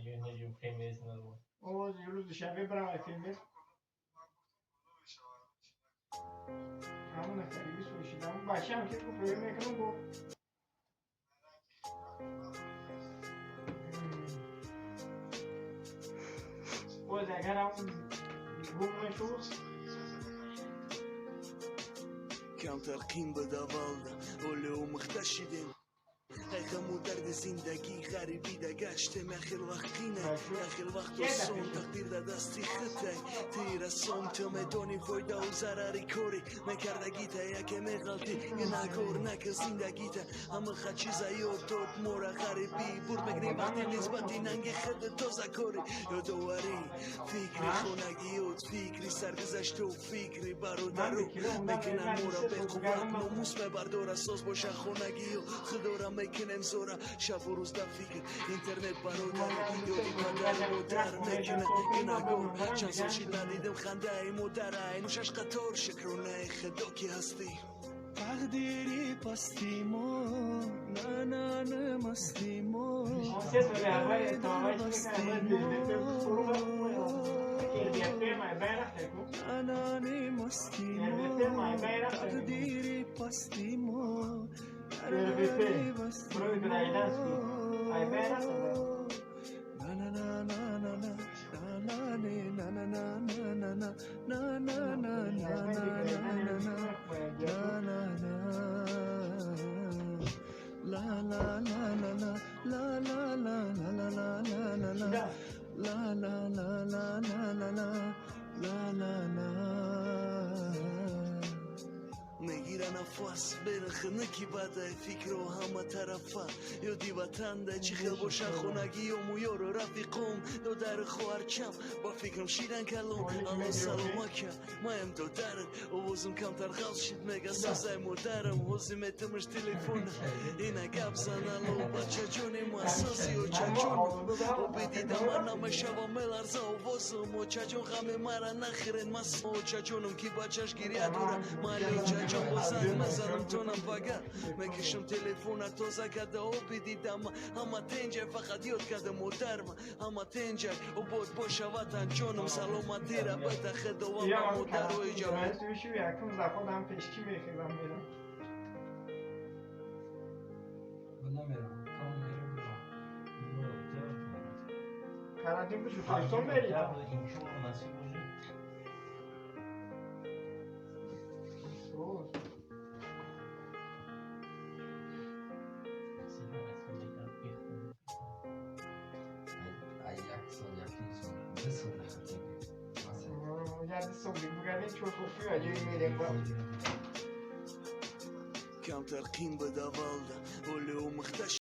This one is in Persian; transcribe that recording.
Giorno prendessi O یه شبه برم فیلم همون نفری سوشیدم بچه هم که گفت روی میکنم گفت باز اگر هم گم نشود کمتر قیم به دوالده اوله و مختشیدیم خمو درد زندگی غریبی ده گشتم اخیر وقت قینه اخیر وقت و سون تقدیر ده دستی خطه تیر سوم تو میدونی فایده و ضرری کوری مکردگی تا یکی میغلطی یه نگور نک زندگی تا همه خد چیزا یاد داد مورا غریبی برد مگنی وقتی نسبتی ننگی خد تازه کوری یادواری فکری خونگی یاد فکری سرگذشت و فکری برادرو میکنن مورا به قوت نموس مبردار اساس باشه خونگی و خدارم میکنم زورا شب و روز در فکر اینترنت برادر یادی مادر مادر میکنه این اگون چند سال شید ندیدم خنده ای مادر اینو شش قطار شکرونه خدا کی هستی تقدیری پستیمو نه نه نه مستیمو نه نه مستیمو تقدیری پستیمو میگیرن نفس بین خنکی بده فکر و همه طرفه یادی وطن ده چی خیل باشن خونگی و مویار و رفیقم دو در خوارچم با فکرم شیرن کلم الان سلامکه مایم دو درد اوزم کمتر غلط شید میگه سازه مدرم حوزی میتمش تلیفون اینه گب زنالو بچه جونی ما سازی و چه جون و بدیدم من همه شبا ملرزه و وزم و چه جون غمی مرا نخیرن مسم و چه جونم کی بچهش گیریه دوره مالی چه جون بزن مزنم تونم بگر میکشم تلفون تازه کده و بدیدم همه تنجه فقط یاد کده مدرم همه تنجه و بود باشه وطن جونم سلامتی را بده خدا و ما مدر و اجابه تویشو یکم زفادم پشکی میخیرم میرم نمیرم کام میرم قراریم بشو تویستون برید این شما نصیب باشید کمتر قیم به دوالده اوله و مختش